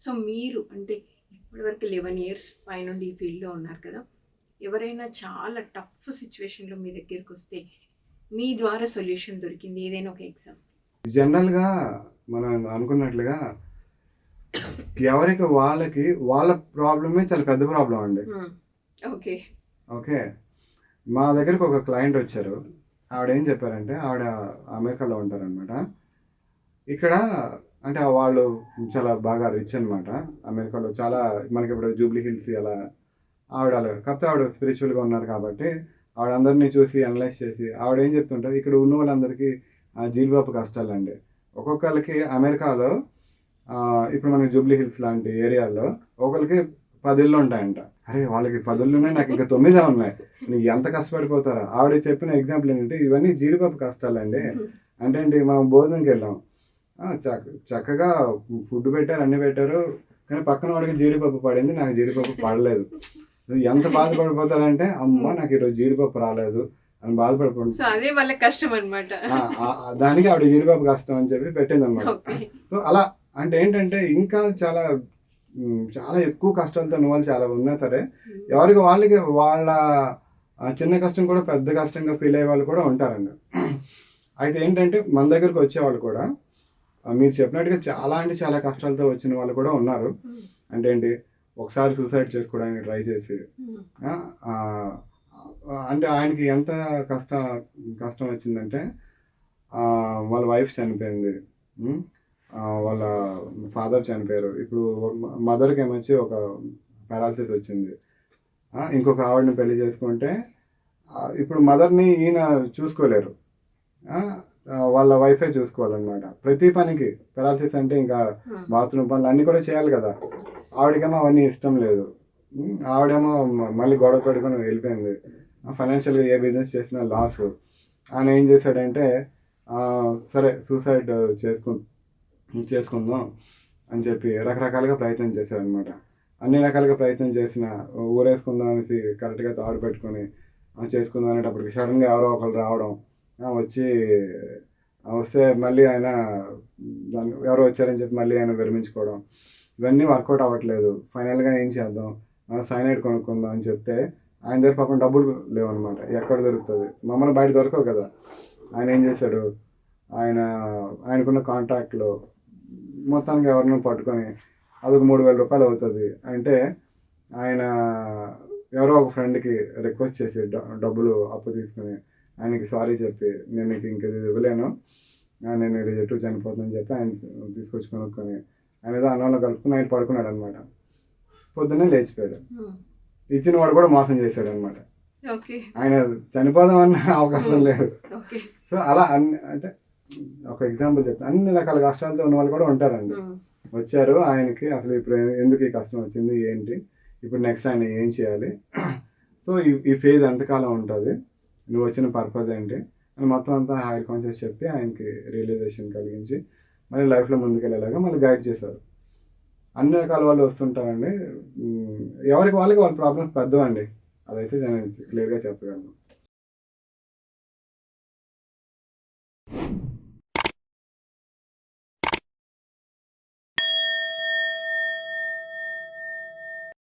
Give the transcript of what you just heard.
So మీరు అంటే ఇప్పటివరకు 11 ఇయర్స్ పైనుండి ఈ ఫీల్డ్లో ఉన్నారు కదా, ఎవరైనా చాలా టఫ్ సిచ్యువేషన్లో మీ దగ్గరికి వస్తే మీ ద్వారా సొల్యూషన్ దొరికింది ఏదైనా ఒక ఎగ్జాంపుల్? జనరల్గా మనం అనుకున్నట్లుగా ఎవరికి వాళ్ళకి వాళ్ళ ప్రాబ్లమే చాలా పెద్ద ప్రాబ్లం అండి. ఓకే ఓకే, మా దగ్గరకు ఒక క్లయింట్ వచ్చారు. ఆవిడ ఏం చెప్పారంటే, ఆవిడ అమెరికాలో ఉంటారనమాట. ఇక్కడ అంటే వాళ్ళు చాలా బాగా రిచ్ అనమాట. అమెరికాలో చాలా మనకి ఇప్పుడు జూబ్లీ హిల్స్ అలా ఆవిడ అలా, కాకపోతే ఆవిడ స్పిరిచువల్గా ఉన్నారు కాబట్టి ఆవిడ అందరినీ చూసి అనలైజ్ చేసి ఆవిడ ఏం చెప్తుంటారు, ఇక్కడ ఉన్న వాళ్ళందరికీ జీడిపప్పు కష్టాలండి. ఒక్కొక్కరికి అమెరికాలో ఇప్పుడు మనకి జూబ్లీ హిల్స్ లాంటి ఏరియాలో ఒకరికి 10 ఇళ్ళు ఉంటాయంట. అరే వాళ్ళకి 10 ఇళ్ళు ఉన్నాయి, నాకు ఇంకా 9 ఉన్నాయి, నీకు ఎంత కష్టపడిపోతారా? ఆవిడ చెప్పిన ఎగ్జాంపుల్ ఏంటంటే, ఇవన్నీ జీడిపప్పు కష్టాలండి. అంటే ఏంటి, మనం భోజనంకి వెళ్ళాం, చక్కగా ఫుడ్ పెట్టారు, అన్నీ పెట్టారు, కానీ పక్కన వాడికి జీడిపప్పు పడింది, నాకు జీడిపప్పు పడలేదు. ఎంత బాధపడిపోతారంటే, అమ్మ నాకు ఈరోజు జీడిపప్పు రాలేదు అని బాధపడిపోతుంది. అదే వాళ్ళ కష్టం అనమాట. దానికి ఆవిడ జీడిపప్పు కష్టం అని చెప్పి పెట్టింది అనమాట. సో అలా అంటే ఏంటంటే, ఇంకా చాలా చాలా ఎక్కువ కష్టాలతో ఉన్న వాళ్ళు చాలా ఉన్నా సరే, ఎవరికి వాళ్ళకి వాళ్ళ చిన్న కష్టం కూడా పెద్ద కష్టంగా ఫీల్ అయ్యే వాళ్ళు కూడా ఉంటారండి. అయితే ఏంటంటే, మన దగ్గరకు వచ్చేవాళ్ళు కూడా మీరు చెప్పినట్టుగా చాలా అంటే చాలా కష్టాలతో వచ్చిన వాళ్ళు కూడా ఉన్నారు. అంటే ఏంటి, ఒకసారి సూసైడ్ చేసుకోవడానికి ట్రై చేసి, అంటే ఆయనకి ఎంత కష్టం వచ్చిందంటే, వాళ్ళ వైఫ్ చనిపోయింది, వాళ్ళ ఫాదర్ చనిపోయారు, ఇప్పుడు మదర్కి ఏమొచ్చి ఒక పారాలసిస్ వచ్చింది, ఇంకొక ఆవిడని పెళ్లి చేసుకుంటే ఇప్పుడు మదర్ని ఈయన చూసుకోలేరు, వాళ్ళ వైఫే చూసుకోవాలన్నమాట. ప్రతి పనికి పారాలసిస్ అంటే ఇంకా బాత్రూమ్ పనులు అన్నీ కూడా చేయాలి కదా. ఆవిడకేమో అవన్నీ ఇష్టం లేదు. ఆవిడేమో మళ్ళీ గొడవ పెట్టుకొని వెళ్ళిపోయింది. ఫైనాన్షియల్గా ఏ బిజినెస్ చేసినా లాస్. ఆయన ఏం చేశాడంటే, సరే సూసైడ్ చేసుకుందాం అని చెప్పి రకరకాలుగా ప్రయత్నం చేశారనమాట. అన్ని రకాలుగా ప్రయత్నం చేసిన, ఊరేసుకుందాం అనేసి కరెక్ట్గా తాడు పెట్టుకొని చేసుకుందాం అనేటప్పటికి సడన్గా ఎవరో ఒకరు రావడం, వస్తే మళ్ళీ ఆయన ఎవరో వచ్చారని చెప్పి మళ్ళీ ఆయన విరమించుకోవడం, ఇవన్నీ వర్కౌట్ అవ్వట్లేదు. ఫైనల్గా ఏం చేద్దాం, సైనైడ్ కొనుక్కుందాం అని చెప్తే ఆయన దగ్గర పాపం డబ్బులు లేవన్నమాట. ఎక్కడ దొరుకుతుంది, మమ్మల్ని బయట దొరకవు కదా. ఆయన ఏం చేశాడు, ఆయనకున్న కాంట్రాక్ట్లో మొత్తానికి ఎవరినో పట్టుకొని అదొక 3,000 రూపాయలు అవుతుంది అంటే, ఆయన ఎవరో ఒక ఫ్రెండ్కి రిక్వెస్ట్ చేసి డబ్బులు అప్పు తీసుకుని ఆయనకి సారీ చెప్పి, నేను నీకు ఇంక ఇవ్వలేను, నేను ఎటు చనిపోతుందని చెప్పి ఆయన తీసుకొచ్చి కొనుక్కొని ఆయన ఏదో అన్నంలో కలుపుకుని ఆయన పడుకున్నాడు అనమాట. పొద్దున్నే లేచిపోయాడు. ఇచ్చిన వాడు కూడా మోసం చేశాడు అనమాట. ఆయన చనిపోదామన్న అవకాశం లేదు. సో అలా అంటే ఒక ఎగ్జాంపుల్ చెప్తాను. అన్ని రకాల కష్టాలతో ఉన్న వాళ్ళు కూడా ఉంటారండి. వచ్చారు, ఆయనకి అసలు ఇప్పుడు ఎందుకు ఈ కష్టం వచ్చింది ఏంటి, ఇప్పుడు నెక్స్ట్ ఆయన ఏం చేయాలి, సో ఈ ఫేజ్ ఎంతకాలం ఉంటుంది, నువ్వు వచ్చిన పర్పస్ ఏంటి అని మొత్తం అంతా హైయర్ కాన్షియస్ చెప్పి ఆయనకి రియలైజేషన్ కలిగించి మళ్ళీ లైఫ్లో ముందుకెళ్ళేలాగా మళ్ళీ గైడ్ చేశారు. అన్ని రకాల వాళ్ళు వస్తుంటారండి. ఎవరికి వాళ్ళకి వాళ్ళ ప్రాబ్లమ్స్ పెద్దవండి, అదైతే నేను క్లియర్గా చెప్పగలను.